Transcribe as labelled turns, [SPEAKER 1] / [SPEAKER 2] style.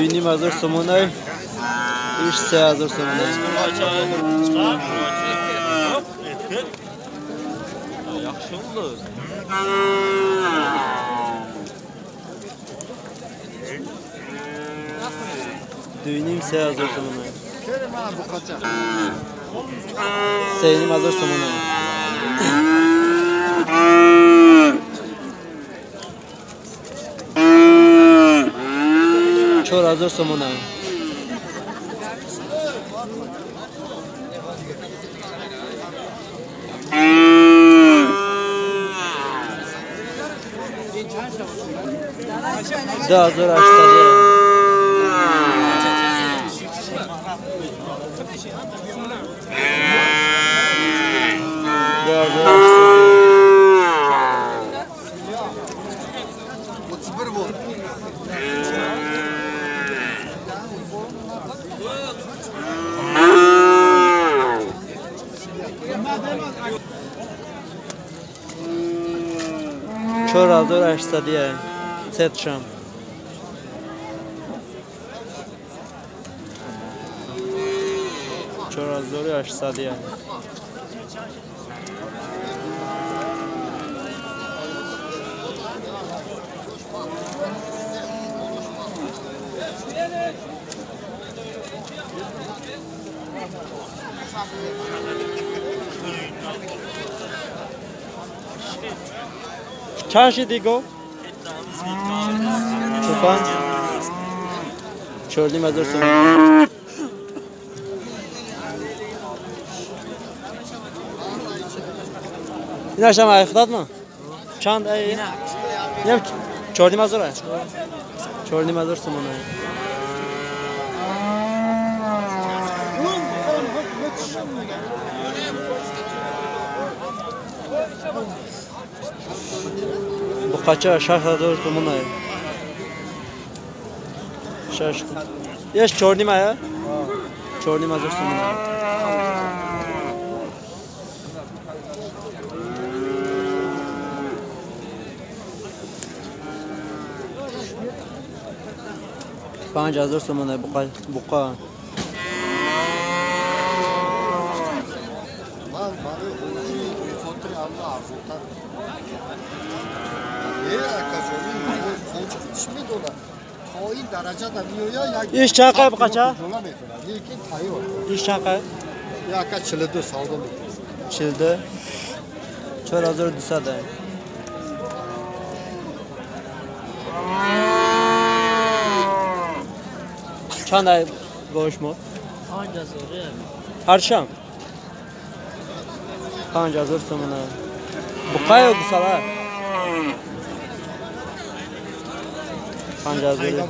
[SPEAKER 1] Düğünüm hazır somunay. İşte hazır somunay.
[SPEAKER 2] Yaxşı oldu.
[SPEAKER 1] Düğünüm ise hazır somunay.
[SPEAKER 3] Şöyle bana bu kaça.
[SPEAKER 1] Seynim hazır somunay. Çor hazır somunay. Da hazır açtı. Çor hazır açtı diye. Set şam. Çor hazır açtı diye. Çarşı digo. Çoban. Çorlim hazır son. این هاشم اخداد ما چند ای نیم چهارنیم هزار است چهارنیم هزار سومونه bu kaça 6000 سومونه شش یش چهارنیم aya چهارنیم هزار سومونه پنج هزار سومونه بقا iş çakay bu kaça? İş çakay?
[SPEAKER 3] Ya kaç çıldı saldım.
[SPEAKER 1] Çıldı. Çor hazır düsa da. چند ای گوش مو؟
[SPEAKER 2] 5000
[SPEAKER 1] هر شام 5000 سومونه بقای و گساله 5000